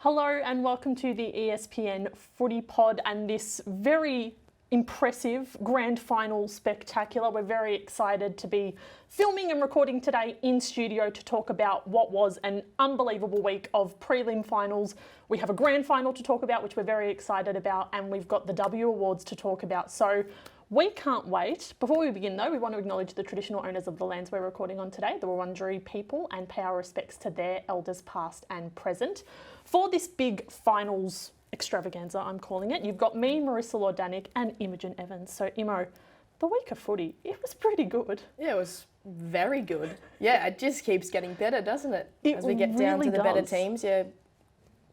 Hello and welcome to the ESPN Footy Pod and this very impressive grand final spectacular. We're very excited to be filming and recording today in studio to talk about what was an unbelievable week of prelim finals. We have a grand final to talk about, which we're very excited about, and we've got the W Awards to talk about. So we can't wait. Before we begin though, we want to acknowledge the traditional owners of the lands we're recording on today, the Wurundjeri people, and pay our respects to their elders past and present. For this big finals extravaganza, I'm calling it, you've got me, Marissa, Lordanic, and Imogen Evans. So Imo, the week of footy, it was pretty good. Yeah, it was very good. Yeah, it just keeps getting better, doesn't it? As we get down really to the better does. teams, yeah,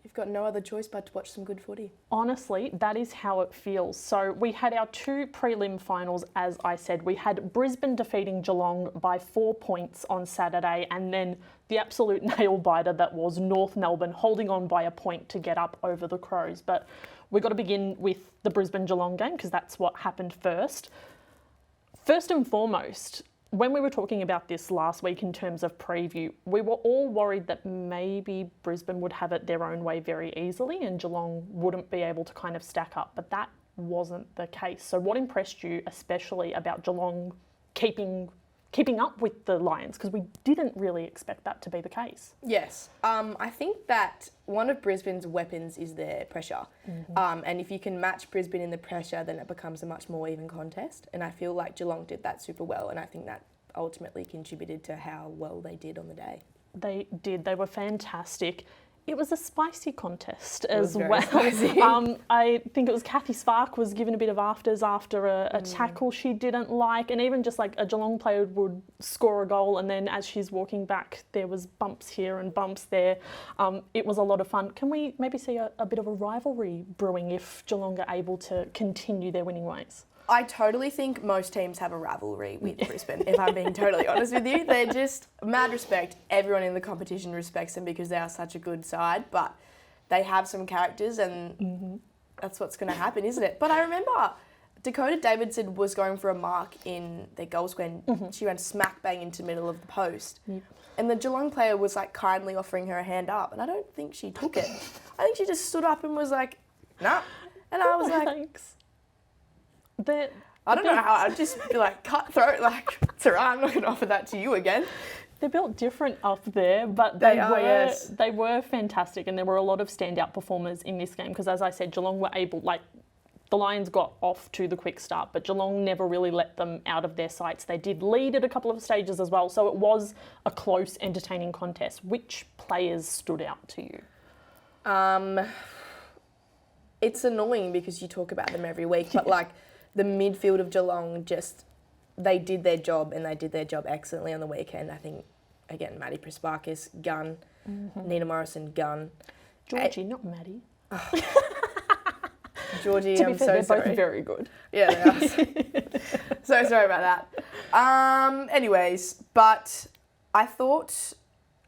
you've got no other choice but to watch some good footy. Honestly, that is how it feels. So we had our two prelim finals, as I said. We had Brisbane defeating Geelong by 4 points on Saturday, and then the absolute nail-biter that was North Melbourne holding on by a point to get up over the Crows. But we've got to begin with the Brisbane-Geelong game because that's what happened first. First and foremost, when we were talking about this last week in terms of preview, we were all worried that maybe Brisbane would have it their own way very easily and Geelong wouldn't be able to kind of stack up, but that wasn't the case. So what impressed you especially about Geelong keeping up with the Lions? Because we didn't really expect that to be the case. Yes. I think that one of Brisbane's weapons is their pressure. And if you can match Brisbane in the pressure, then it becomes a much more even contest. And I feel like Geelong did that super well, and I think that ultimately contributed to how well they did on the day. They did. They were fantastic. It was a spicy contest as well. Spicy. I think it was Kathy Spark was given a bit of afters after a tackle she didn't like, and even just like a Geelong player would score a goal and then as she's walking back there was bumps here and bumps there. It was a lot of fun. Can we maybe see a bit of a rivalry brewing if Geelong are able to continue their winning ways? I totally think most teams have a rivalry with Brisbane, if I'm being totally honest with you. They're just mad respect. Everyone in the competition respects them because they are such a good side, but they have some characters and that's what's going to happen, isn't it? But I remember Dakota Davidson was going for a mark in their goal square and she ran smack bang into the middle of the post. And the Geelong player was like kindly offering her a hand up and I don't think she took it. I think she just stood up and was like, nah. And I was like, thanks. I don't know how, I'd just be like, cutthroat, like, it's all right, I'm not going to offer that to you again. They're built different up there, but they were fantastic and there were a lot of standout performers in this game because, as I said, Geelong were able, like, the Lions got off to the quick start, but Geelong never really let them out of their sights. They did lead at a couple of stages as well, so it was a close, entertaining contest. Which players stood out to you? It's annoying because you talk about them every week, but, like, the midfield of Geelong they did their job and they did their job excellently on the weekend. I think, again, Maddie Prespakis, gun. Nina Morrison, gun. Georgie, not Maddie. Georgie, to be I'm fair, so they're sorry. both very good. Yeah, they are. So sorry about that. Anyways, but I thought...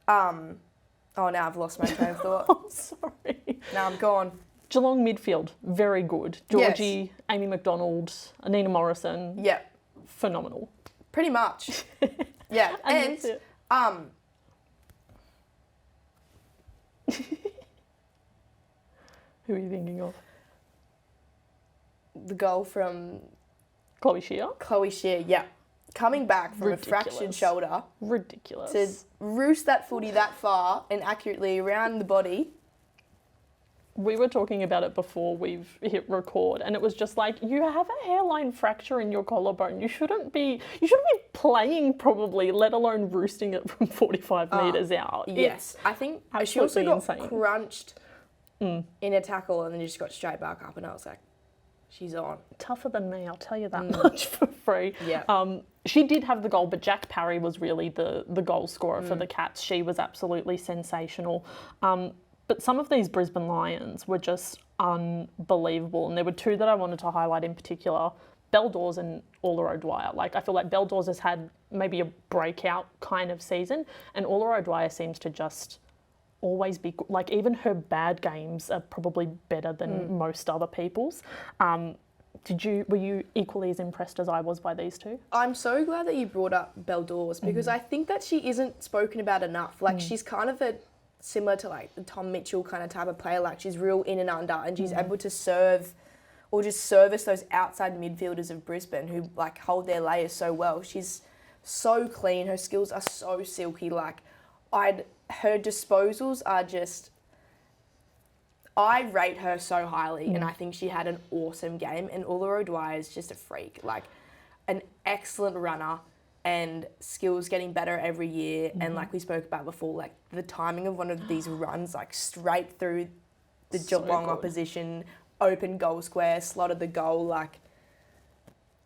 now I've lost my train of thought. I'm sorry. Now I'm gone. Geelong midfield, very good. Georgie, yes. Amy McDonald, Nina Morrison. Yeah. Phenomenal. Pretty much. Yeah. and who are you thinking of? The goal from Chloe Shear. Chloe Shear, yeah. Coming back from Ridiculous. a fractured shoulder. Ridiculous. To roost that footy that far and accurately around the body. We were talking about it before we've hit record and it was just like, you have a hairline fracture in your collarbone. You shouldn't be playing probably, let alone roosting it from 45 metres out. Yes. I think she also got crunched in a tackle and then just got straight back up and I was like, she's on. Tougher than me, I'll tell you that much for free. Yeah. She did have the goal, but Jack Parry was really the goal scorer for the Cats. She was absolutely sensational. But some of these Brisbane Lions were just unbelievable. And there were two that I wanted to highlight in particular, Belle Dawes and Orla O'Dwyer. Like, I feel like Belle Dawes has had maybe a breakout kind of season and Orla O'Dwyer seems to just always be good. Like, even her bad games are probably better than most other people's. Were you equally as impressed as I was by these two? I'm so glad that you brought up Belle Dawes because I think that she isn't spoken about enough. Like, she's kind of a similar to like the Tom Mitchell kind of type of player. Like she's real in and under, and she's able to serve or just service those outside midfielders of Brisbane who like hold their layers so well. She's so clean. Her skills are so silky. Like her disposals are just, I rate her so highly, and I think she had an awesome game. And Uluru Dwyer is just a freak, like an excellent runner, and skills getting better every year. And like we spoke about before, like the timing of one of these runs, like straight through the Geelong opposition, open goal square, slotted the goal, like.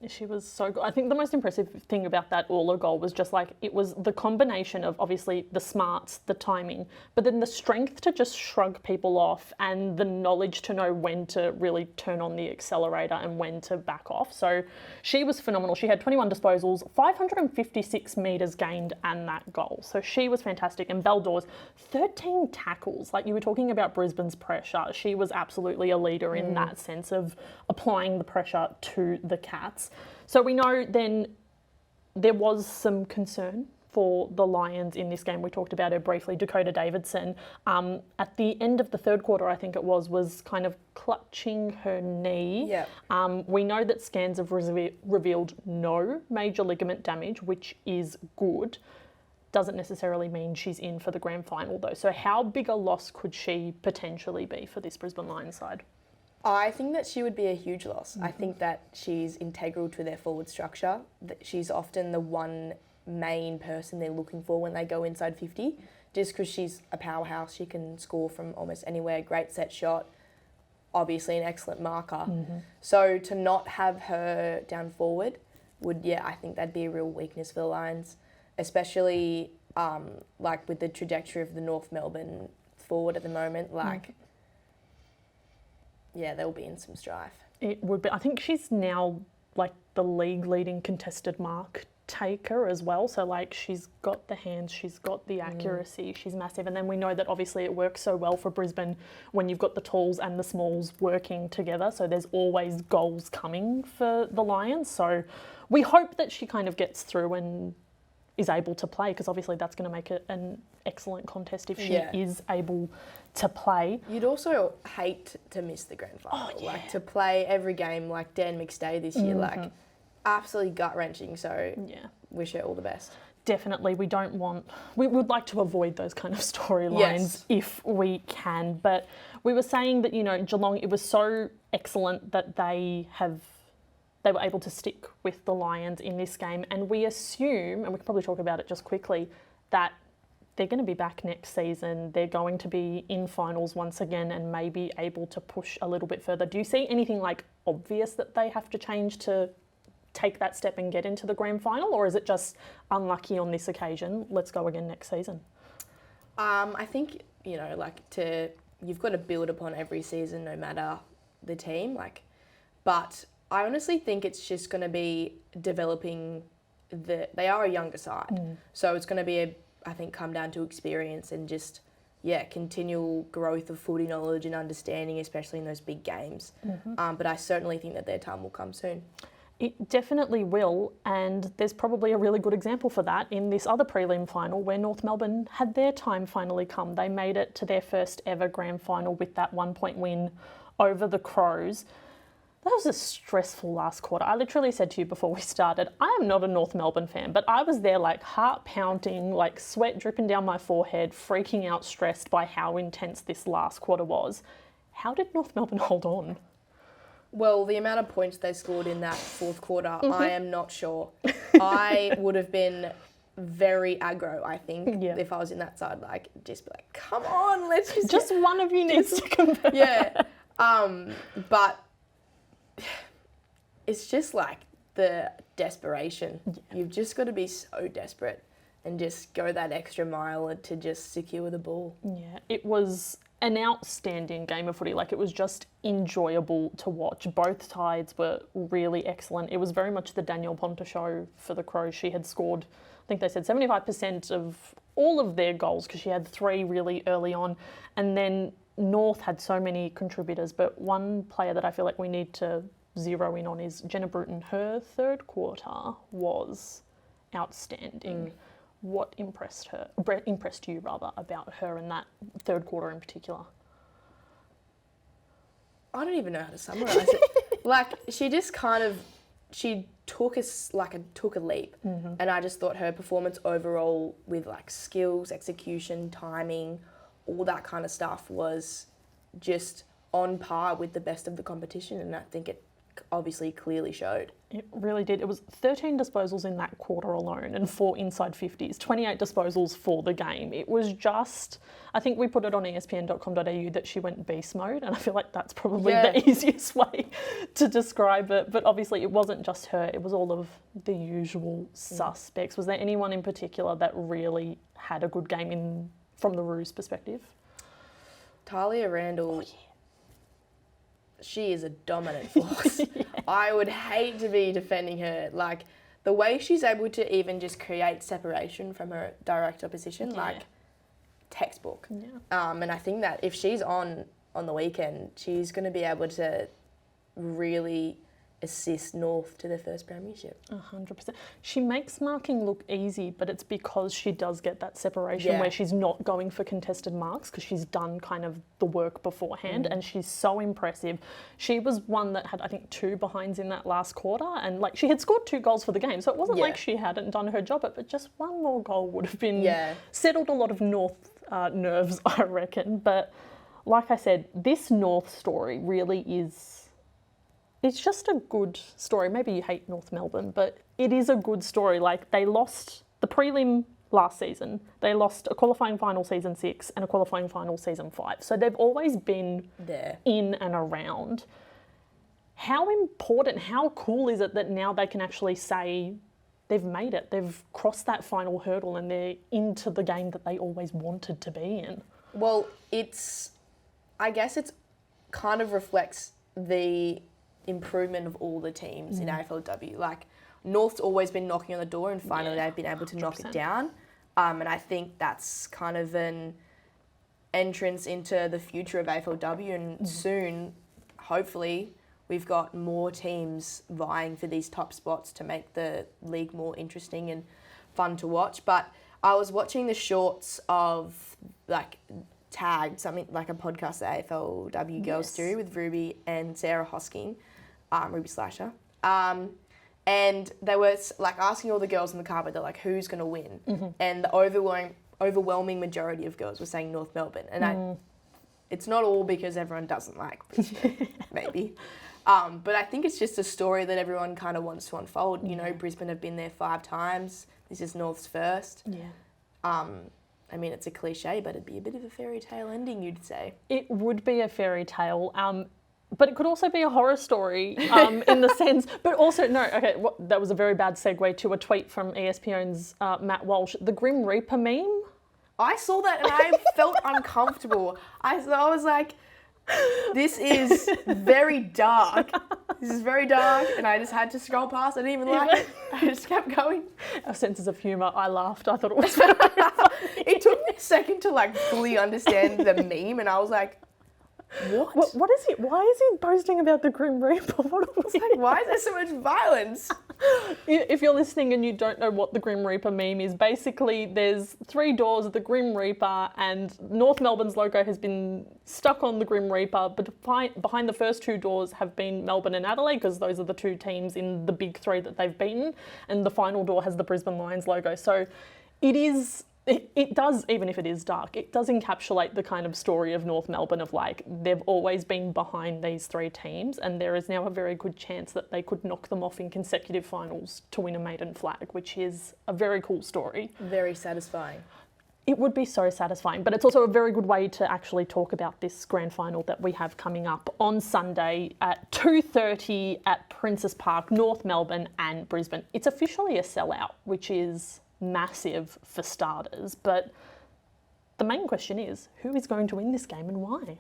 She was so good. I think the most impressive thing about that Orla goal was just like, it was the combination of obviously the smarts, the timing, but then the strength to just shrug people off and the knowledge to know when to really turn on the accelerator and when to back off. So she was phenomenal. She had 21 disposals, 556 metres gained and that goal. So she was fantastic. And Belle Dawes, 13 tackles. Like you were talking about Brisbane's pressure. She was absolutely a leader in that sense of applying the pressure to the Cats. So we know then there was some concern for the Lions in this game. We talked about her briefly. Dakota Davidson, at the end of the third quarter, I think it was kind of clutching her knee. Yeah. We know that scans have revealed no major ligament damage, which is good. Doesn't necessarily mean she's in for the grand final though. So how big a loss could she potentially be for this Brisbane Lions side? I think that she would be a huge loss. I think that she's integral to their forward structure. That she's often the one main person they're looking for when they go inside 50, just because she's a powerhouse. She can score from almost anywhere, great set shot, obviously an excellent marker. So to not have her down forward I think that'd be a real weakness for the Lions, especially like with the trajectory of the North Melbourne forward at the moment, like... Yeah, they'll be in some strife. It would be. I think she's now like the league leading contested mark taker as well. So like she's got the hands, she's got the accuracy, she's massive. And then we know that obviously it works so well for Brisbane when you've got the talls and the smalls working together. So there's always goals coming for the Lions. So we hope that she kind of gets through and is able to play, because obviously that's going to make it an excellent contest if she is able to play. You'd also hate to miss the grand final, like to play every game like Dan McStay this year, like absolutely gut-wrenching. So wish her all the best. Definitely, we would like to avoid those kind of storylines if we can. But we were saying that, you know, Geelong, it was so excellent that they were able to stick with the Lions in this game. And we assume, and we can probably talk about it just quickly, that they're going to be back next season. They're going to be in finals once again and maybe able to push a little bit further. Do you see anything like obvious that they have to change to take that step and get into the grand final? Or is it just unlucky on this occasion? Let's go again next season. I think, you know, like you've got to build upon every season no matter the team. But I honestly think it's just going to be developing they are a younger side. So it's going to be I think come down to experience and just, continual growth of footy knowledge and understanding, especially in those big games. But I certainly think that their time will come soon. It definitely will, and there's probably a really good example for that in this other prelim final where North Melbourne had their time finally come. They made it to their first ever grand final with that 1-point win over the Crows. That was a stressful last quarter. I literally said to you before we started, I am not a North Melbourne fan, but I was there like heart pounding, like sweat dripping down my forehead, freaking out, stressed by how intense this last quarter was. How did North Melbourne hold on? Well, the amount of points they scored in that fourth quarter, I am not sure. I would have been very aggro, I think, if I was in that side. Like, just be like, come on, let's just one of you needs to convert. But it's just like the desperation. You've just got to be so desperate and just go that extra mile to just secure the ball. Yeah, it was an outstanding game of footy. Like, it was just enjoyable to watch. Both sides were really excellent. It was very much the Danielle Ponta show for the Crows. She had scored, I think they said 75% of all of their goals because she had 3 really early on. And then North had so many contributors, but one player that I feel like we need to zero in on is Jenna Bruton. Her third quarter was outstanding. what impressed you about her in that third quarter in particular? I don't even know how to summarise it. Like, she just kind of, she took a leap. And I just thought her performance overall with like skills, execution, timing, all that kind of stuff was just on par with the best of the competition, and I think it obviously clearly showed. It really did. It was 13 disposals in that quarter alone and 4 inside 50s, 28 disposals for the game. It was just, I think we put it on espn.com.au that she went beast mode, and I feel like that's probably the easiest way to describe it. But obviously it wasn't just her, it was all of the usual suspects. Was there anyone in particular that really had a good game from the Roos perspective? Talia Randall, she is a dominant force. I would hate to be defending her. Like, the way she's able to even just create separation from her direct opposition, like, textbook. And I think that if she's on the weekend, she's going to be able to really assist North to their first premiership. 100%. She makes marking look easy, but it's because she does get that separation where she's not going for contested marks because she's done kind of the work beforehand, and she's so impressive. She was one that had, I think, 2 behinds in that last quarter, and like she had scored 2 goals for the game, so it wasn't like she hadn't done her job, but just one more goal would have been settled a lot of North nerves, I reckon. But like I said, this North story really is... It's just a good story. Maybe you hate North Melbourne, but it is a good story. Like, they lost the prelim last season. They lost a qualifying final season 6 and a qualifying final season 5. So they've always been there, in and around. How important, how cool is it that now they can actually say they've made it, they've crossed that final hurdle and they're into the game that they always wanted to be in? Well, I guess it's kind of reflects the improvement of all the teams in AFLW. Like, North's always been knocking on the door, and finally they've been able to 100%. Knock it down. And I think that's kind of an entrance into the future of AFLW, and soon, hopefully, we've got more teams vying for these top spots to make the league more interesting and fun to watch. But I was watching the shorts of, like, Tagged, something like a podcast that AFLW girls do with Ruby and Sarah Hosking, Ruby Slasher. And they were like asking all the girls in the car, but they're like, who's going to win? And the overwhelming majority of girls were saying North Melbourne. And it's not all because everyone doesn't like Brisbane, maybe. But I think it's just a story that everyone kind of wants to unfold. You know, Brisbane have been there 5 times. This is North's first. I mean, it's a cliche, but it'd be a bit of a fairy tale ending, you'd say. It would be a fairy tale, but it could also be a horror story in the sense... But also, that was a very bad segue to a tweet from ESPN's Matt Walsh. The Grim Reaper meme? I saw that and I felt uncomfortable. I was like, this is very dark. This is very dark, and I just had to scroll past. I didn't even like it. I just kept going. Our senses of humour. I laughed. I thought it was very funny. It took me a second to like fully understand the meme, and I was like, what? What is it? Why is he posting about the Grim Reaper? Why is there so much violence? If you're listening and you don't know what the Grim Reaper meme is, basically there's 3 doors of the Grim Reaper, and North Melbourne's logo has been stuck on the Grim Reaper, but behind the first 2 doors have been Melbourne and Adelaide, because those are the 2 teams in the big 3 that they've beaten, and the final door has the Brisbane Lions logo. So it does, even if it is dark, it does encapsulate the kind of story of North Melbourne of like, they've always been behind these 3 teams, and there is now a very good chance that they could knock them off in consecutive finals to win a maiden flag, which is a very cool story. Very satisfying. It would be so satisfying, but it's also a very good way to actually talk about this grand final that we have coming up on Sunday at 2:30 at Princes Park, North Melbourne and Brisbane. It's officially a sellout, which is massive for starters, but the main question is, who is going to win this game and why?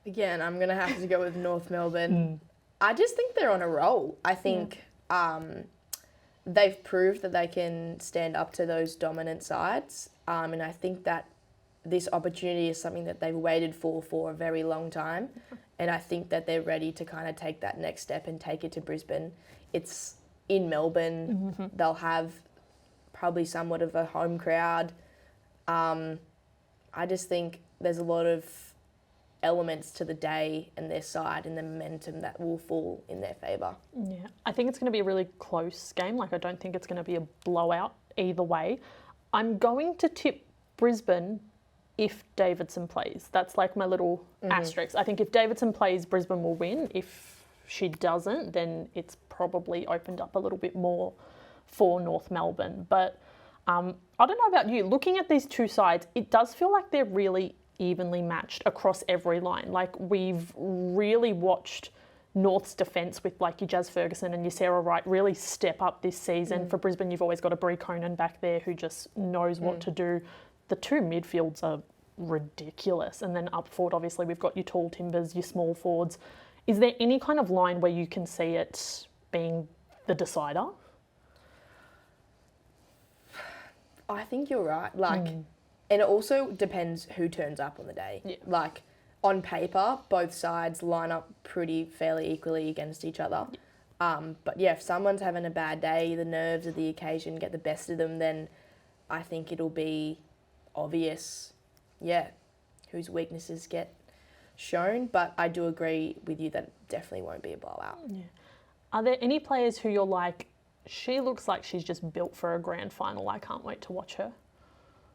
Again, I'm going to have to go with North Melbourne. I just think they're on a roll. I think they've proved that they can stand up to those dominant sides, and I think that this opportunity is something that they've waited for a very long time, and I think that they're ready to kind of take that next step and take it to Brisbane. It's in Melbourne. They'll have probably somewhat of a home crowd. I just think there's a lot of elements to the day and their side and the momentum that will fall in their favour. Yeah, I think it's going to be a really close game. Like, I don't think it's going to be a blowout either way. I'm going to tip Brisbane if Davidson plays. That's like my little asterisk. I think if Davidson plays, Brisbane will win. If she doesn't, then it's probably opened up a little bit more for North Melbourne. But I don't know about you. Looking at these two sides, it does feel like they're really evenly matched across every line. Like, we've really watched North's defence with like your Jazz Ferguson and your Sarah Wright really step up this season. For Brisbane, you've always got a Brie Conan back there who just knows what to do. The two midfields are ridiculous. And then up forward, obviously, we've got your tall timbers, your small forwards. Is there any kind of line where you can see it being the decider? I think you're right. Like, and it also depends who turns up on the day. Yeah. Like, on paper, both sides line up pretty fairly equally against each other. But yeah, if someone's having a bad day, the nerves of the occasion get the best of them, then I think it'll be obvious, whose weaknesses get shown. But I do agree with you that it definitely won't be a blowout. Yeah. Are there any players who you're like, she looks like she's just built for a grand final, I can't wait to watch her?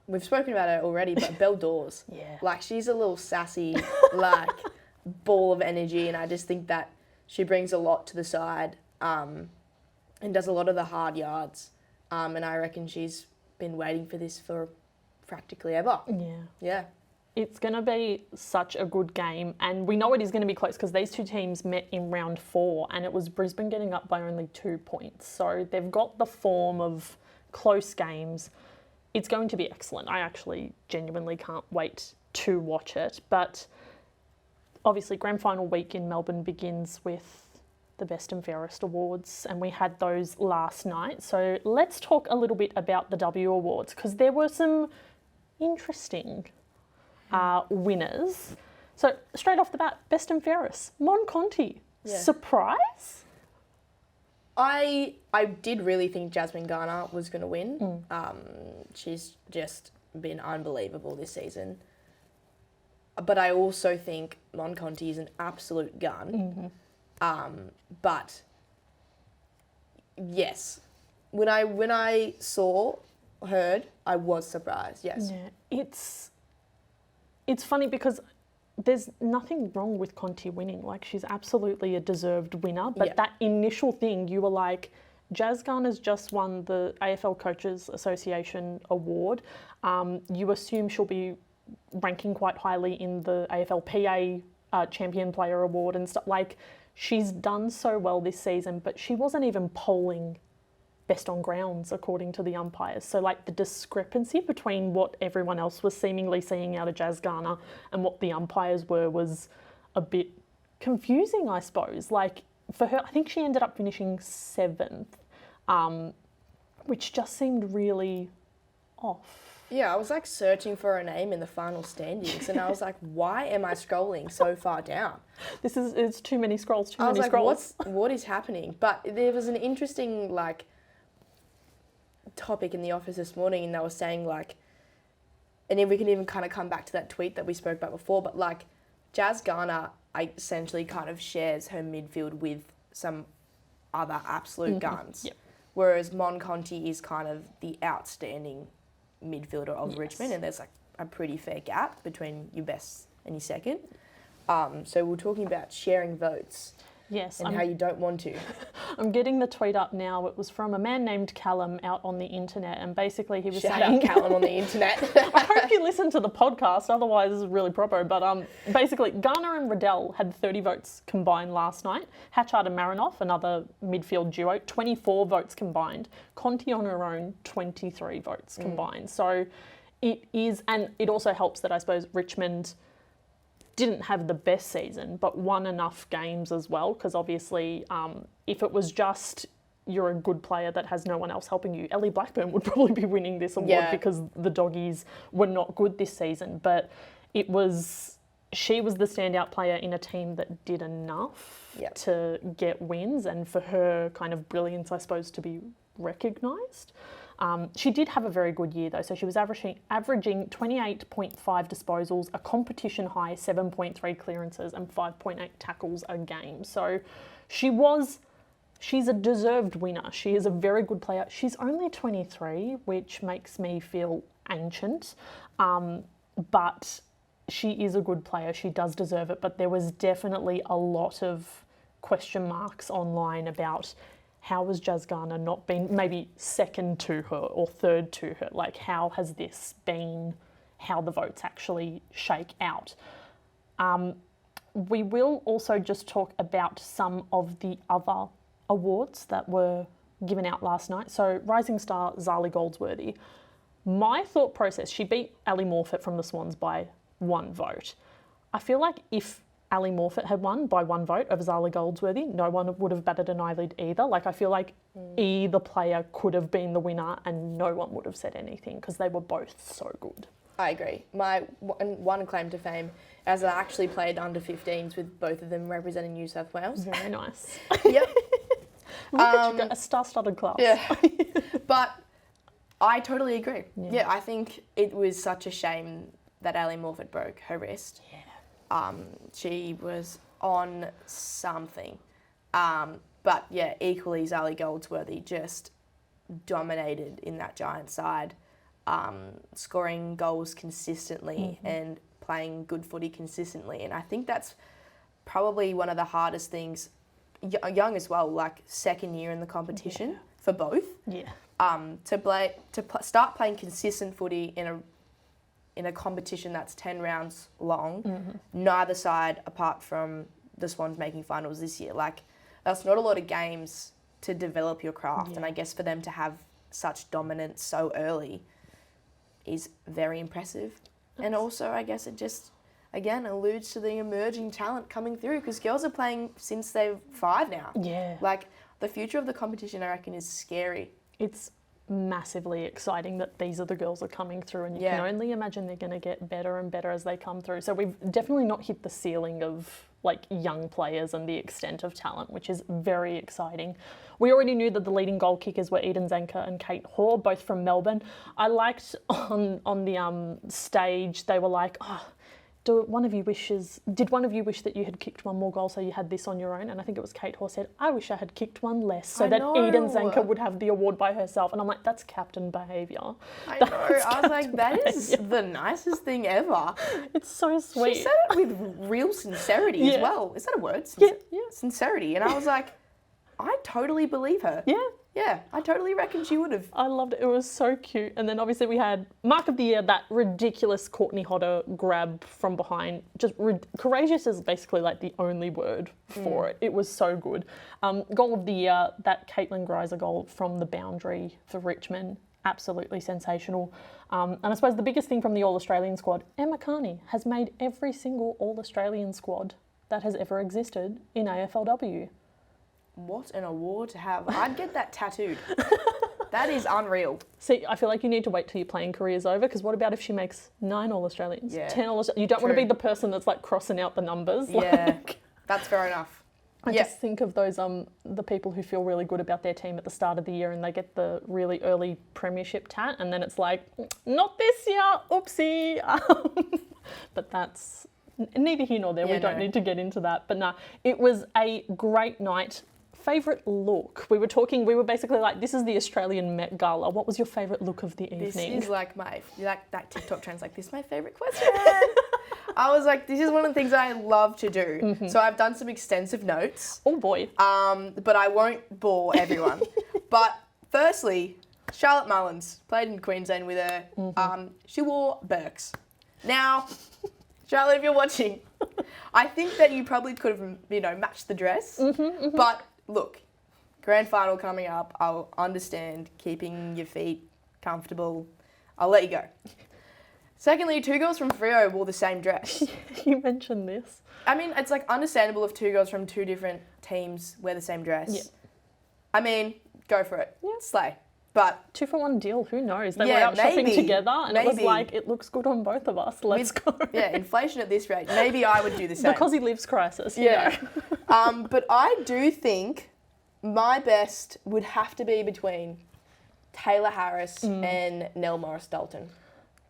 We've spoken about it already, but Belle Dawes. Yeah. Like, she's a little sassy, like, ball of energy, and I just think that she brings a lot to the side and does a lot of the hard yards. And I reckon she's been waiting for this for practically ever. Yeah. Yeah. It's going to be such a good game, and we know it is going to be close because these two teams met in round 4 and it was Brisbane getting up by only 2 points. So they've got the form of close games. It's going to be excellent. I actually genuinely can't wait to watch it. But obviously, grand final week in Melbourne begins with the Best and Fairest Awards, and we had those last night. So let's talk a little bit about the W Awards because there were some interesting winners. So straight off the bat, Best and Fairest, Mon Conti. Yeah. Surprise? I did really think Jasmine Garner was going to win. She's just been unbelievable this season. But I also think Mon Conti is an absolute gun. But yes, when I heard, I was surprised. Yes. Yeah, it's funny because there's nothing wrong with Conti winning. Like, she's absolutely a deserved winner. But that initial thing, you were like, Jazz Garner's just won the AFL Coaches Association award. You assume she'll be ranking quite highly in the AFLPA Champion Player Award and stuff. Like, she's done so well this season, but she wasn't even polling best on grounds according to the umpires. So like the discrepancy between what everyone else was seemingly seeing out of Jazz Garner and what the umpires were was a bit confusing, I suppose. Like, for her, I think she ended up finishing 7th, which just seemed really off. Yeah, I was like searching for her name in the final standings and I was like, why am I scrolling so far down? It's too many scrolls, I was like, what is happening? But there was an interesting like topic in the office this morning and they were saying like, and then we can even kind of come back to that tweet that we spoke about before, but like Jazz Garner essentially kind of shares her midfield with some other absolute guns. Yep. Whereas Mon Conti is kind of the outstanding midfielder of Richmond, and there's like a pretty fair gap between your best and your second. So we're talking about sharing votes. Yes. And how you don't want to. I'm getting the tweet up now. It was from a man named Callum out on the internet, and basically he was Shout saying... out Callum on the internet. I hope you listen to the podcast, otherwise this is really proper. But basically, Garner and Riddell had 30 votes combined last night. Hatchard and Marinoff, another midfield duo, 24 votes combined. Conti on her own, 23 votes combined. So it is, and it also helps that I suppose Richmond didn't have the best season, but won enough games as well, because obviously if it was just you're a good player that has no one else helping you, Ellie Blackburn would probably be winning this award because the doggies were not good this season. But she was the standout player in a team that did enough to get wins and for her kind of brilliance, I suppose, to be recognised. She did have a very good year though. So she was averaging 28.5 disposals, a competition high 7.3 clearances and 5.8 tackles a game. So she's a deserved winner. She is a very good player. She's only 23, which makes me feel ancient. But she is a good player. She does deserve it. But there was definitely a lot of question marks online about how has Jazz Garner not been maybe second to her or third to her? Like, how has this been, how the votes actually shake out? We will also just talk about some of the other awards that were given out last night. So Rising Star Zali Goldsworthy. My thought process, she beat Ali Morfitt from the Swans by 1 vote. I feel like if Ali Morfitt had won by 1 vote over Zali Goldsworthy, no one would have batted an eyelid either. Like, I feel like either player could have been the winner and no one would have said anything because they were both so good. I agree. My one claim to fame, as I actually played under 15s with both of them representing New South Wales. Very nice. Yep. Look at you go, a star-studded class. Yeah. But I totally agree. Yeah, I think it was such a shame that Ali Morfitt broke her wrist. Yeah. She was on something. But yeah, equally Zali Goldsworthy just dominated in that Giant side, scoring goals consistently and playing good footy consistently. And I think that's probably one of the hardest things, young as well, like second year in the competition for both. Yeah. Start playing consistent footy in a competition that's 10 rounds long. Neither side, apart from the Swans making finals this year, like, that's not a lot of games to develop your craft. And I guess for them to have such dominance so early is very impressive. And also, I guess it just, again, alludes to the emerging talent coming through, because girls are playing since they're 5 now. Yeah. Like, the future of the competition, I reckon, is scary. It's massively exciting that these are the girls that are coming through, and you can only imagine they're going to get better and better as they come through. So we've definitely not hit the ceiling of like young players and the extent of talent, which is very exciting. We already knew that the leading goal kickers were Eden Zanker and Kate Hoare, both from Melbourne. I liked on the stage, they were like, did one of you wish that you had kicked one more goal so you had this on your own? And I think it was Kate Hoare said, I wish I had kicked one less so that Eden Zanker would have the award by herself. And I'm like, that's captain behaviour. I know. I was like, that is the nicest thing ever. It's so sweet. She said it with real sincerity as well. Is that a word? Yeah. Sincerity. And I was like, I totally believe her. Yeah. Yeah, I totally reckon she would have. I loved it. It was so cute. And then obviously we had Mark of the Year, that ridiculous Courtney Hodder grab from behind. Just courageous is basically like the only word for it. It was so good. Goal of the Year, that Caitlin Greiser goal from the boundary for Richmond. Absolutely sensational. And I suppose the biggest thing from the All-Australian squad, Emma Carney has made every single All-Australian squad that has ever existed in AFLW. What an award to have. I'd get that tattooed. That is unreal. See, I feel like you need to wait till your playing career's over, because what about if she makes 9 All-Australians, 10 All-Australians? You don't want to be the person that's like crossing out the numbers. Yeah, that's fair enough. I just think of those the people who feel really good about their team at the start of the year and they get the really early premiership tat, and then it's like, not this year, oopsie. But that's neither here nor there. We don't need to get into that. But no, it was a great night. Favourite look? We were basically like, this is the Australian Met Gala. What was your favourite look of the evening? This is like that TikTok trend's like, this is my favourite question. I was like, this is one of the things I love to do. So I've done some extensive notes. Oh boy. But I won't bore everyone. But firstly, Charlotte Mullins played in Queensland with her. She wore Birks. Now, Charlotte, if you're watching, I think that you probably could have, matched the dress. But look, grand final coming up. I'll understand keeping your feet comfortable. I'll let you go. Secondly, 2 girls from Freo wore the same dress. You mentioned this. I mean, it's like understandable if 2 girls from 2 different teams wear the same dress. Yeah. I mean, go for it. Yeah. Slay. But 2-for-1 deal, who knows? They were out shopping together and it was like, it looks good on both of us. Let's go. Yeah, inflation at this rate. Maybe I would do the same. Because he lives crisis. Yeah. But I do think my best would have to be between Taylor Harris and Nell Morris-Dalton.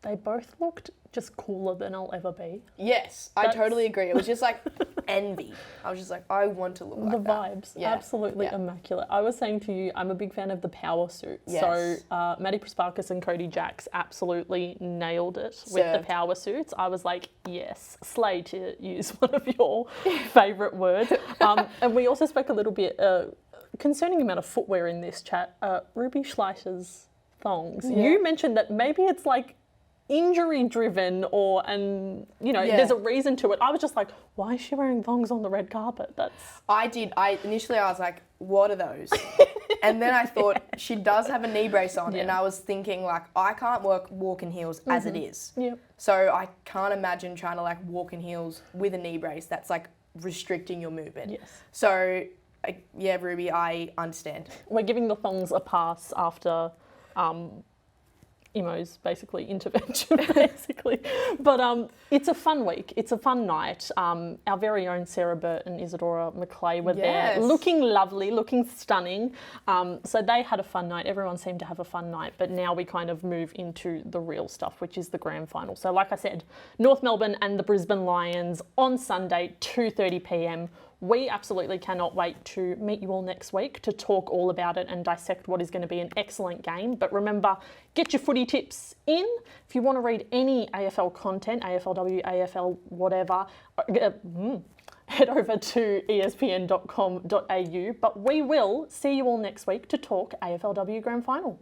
They both looked just cooler than I'll ever be. Yes, I totally agree. It was just like envy. I was just like, I want to look like that. The vibes, absolutely immaculate. I was saying to you, I'm a big fan of the power suits. Yes. So Maddie Prasparkas and Cody Jacks absolutely nailed it with the power suits. I was like, yes, slay, to use one of your favourite words. And we also spoke a little bit concerning amount of footwear in this chat. Ruby Schleiter's thongs. Yeah. You mentioned that maybe it's like injury driven there's a reason to it. I was just like, why is she wearing thongs on the red carpet? Initially I was like, what are those? And then I thought she does have a knee brace on and I was thinking like, I can't walk in heels as it is. Yep. So I can't imagine trying to like walk in heels with a knee brace that's like restricting your movement. Yes. So Ruby, I understand. We're giving the thongs a pass after Imo's basically intervention, basically. But it's a fun week. It's a fun night. Our very own Sarah Burt and Isadora McClay were there, looking lovely, looking stunning. So they had a fun night. Everyone seemed to have a fun night. But now we kind of move into the real stuff, which is the grand final. So like I said, North Melbourne and the Brisbane Lions on Sunday, 2:30 p.m. We absolutely cannot wait to meet you all next week to talk all about it and dissect what is going to be an excellent game. But remember, get your footy tips in. If you want to read any AFL content, AFLW, AFL, whatever, head over to espn.com.au. But we will see you all next week to talk AFLW Grand Final.